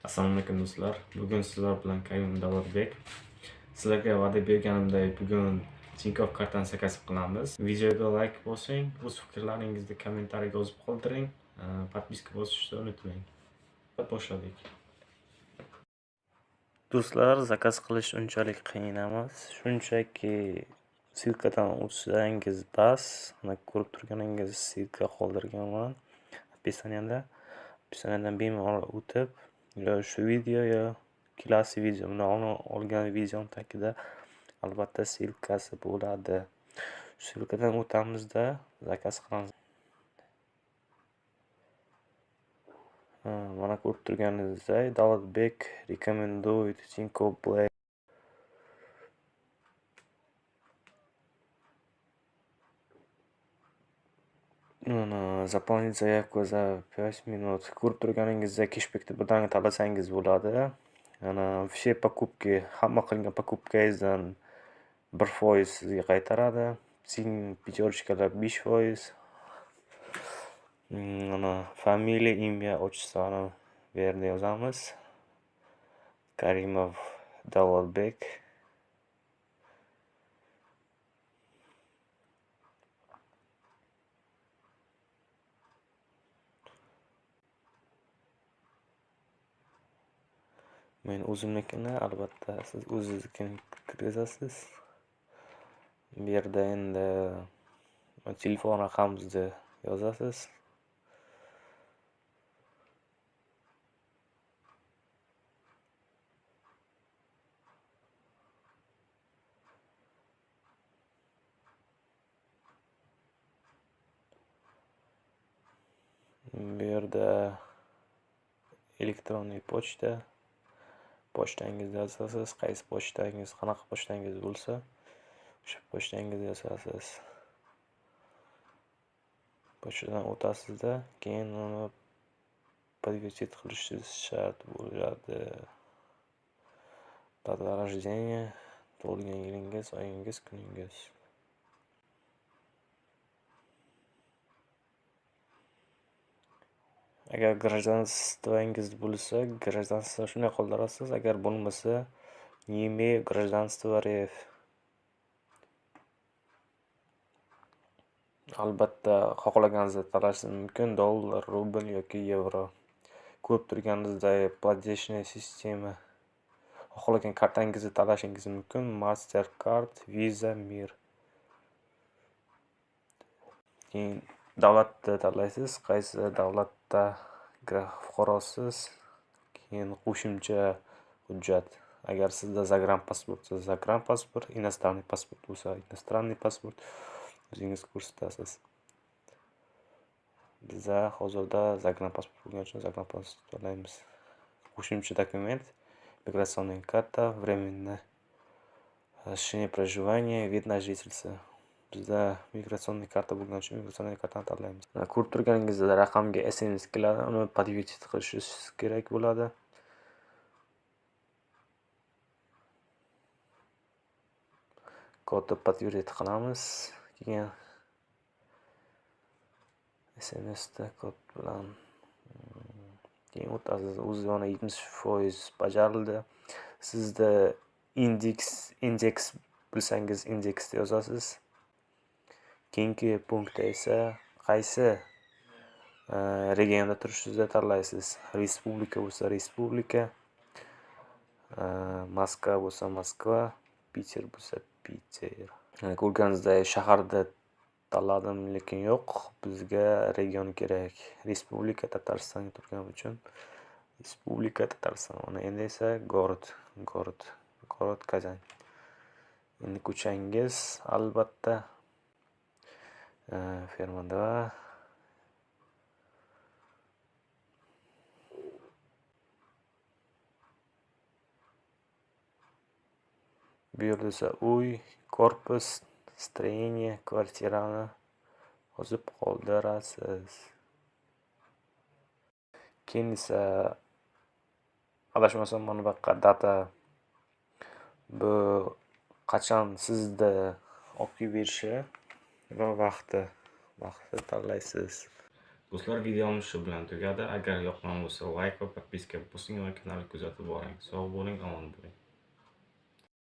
Assalomu alaykum do'stlar. Bugun sizlar bilan Karim Davlatbek. Sizlarga va'da berganimdek bugun Tinkoff kartani zakaz qilamiz. Videoga like bosing, o'z fikrlaringizni kommentariyga yozib qoldiring. Podpiska bosishni unutmang. Boshladik. Do'stlar, zakaz qilish unchalik qiyin emas. Shunchaki silkadan o'tsangiz bas. Mana ko'rib turganingiz silka qoldirganman. Opisiyadan bemalol o'tib, yo shu video yo kelasi video, olgan videom tagida albatta silkasi bo'ladi. Silkadan o'tamizda zakaz qilamiz. Mana ko'rib turganingizdek, Davlatbek recommendует Tinkoff Black. Заполнить заявку за 5 минут. Ko'rib turganingizdek, cashbackda birdaniga tanlasangiz bo'ladi. Все покупки, hamma qilgan покупкangizdan 1% sizga qaytaradi. Pятерочкаlar 5%. Familiya, imya, otchествoni bu yerda yozamiz. Karimov Davlatbek. Men o'zimnikini, albatta siz o'zingiznikini kirgizasiz. Bu yerda endi telefon raqamingizni yozasiz. Bu yerda elektronniy pochtangizni yozasiz. Qaysi pochtangiz, qanaqa pochtangiz bo'lsa, o'sha pochtangizni yozasiz. Pochtadan o'tasizda, keyin uni подтвердить qilishingiz shart bo'ladi. Data rождения, tug'ilgan yilingiz, oyingiz, kuningiz. Agar гражданствоingiz bo'lsa, гражданство shunday qoldirasiz. Agar bo'lmasa, не имею гражданства РФ. Albatta, xohlaganingizda tanlashingiz mumkin. Dollar, rubl yoki yevro. Ko'rib turganingizdek, платежная sistema. Xohlagan kartangizni tanlashingiz mumkin. Mastercard, Visa, Mir. Keyin davlatni tanlaysiz. Qaysi davlatda fuqarosiz. Keyin qo'shimcha hujjat. Agar sizda загранпаспорт bo'lsa, загранпаспорт, иностранный pasport bo'lsa, иностранный pasport o'zingiz ko'rsatasiz. Bizda hozirda загранпаспорт bo'lgani uchun загранпаспорт tanlaymiz. Qo'shimcha dokument, миграционная карта, временное разрешение проживания, вид на жительство. Bizda migratsion karta bo'lgani uchun migratsion kartani tanlaymiz. Ko'rib turganingizda raqamga SMS keladi, uni подтвердить qilishingiz kerak bo'ladi. Kodni подтвердить qilamiz. Keyin SMSda kod bilan keyin o'tasiz. O'zi yana 70% bajarildi. Sizda indeks bilsangiz indeksni yozasiz. Keyingi punktda esa qaysi regionda turishingizni tanlaysiz. Respublika bo'lsa respublika, Moskva bo'lsa Moskva, Piter bo'lsa Piter. Ko'rganingizdek, shaharda tanladim, lekin yo'q. Bizga region kerak. Respublika Tataristonga turgani uchun Respublika Tatariston. Mana endi esa город Kazan. Endi ko'changiz albatta fermada bu yerda esa uy, korpus, строение, kvartirani yozib qoldirasiz. Keyin esa adashmasam mana bu yoqqa data, bu qachon sizda olib berishi va vaqti tanlaysiz. Do'stlar, videomiz shu bilan tugadi. Agar yoqqan bo'lsa, like va podpiska bosing va kanalni kuzatib boring. Sog' bo'ling, omon bo'ling.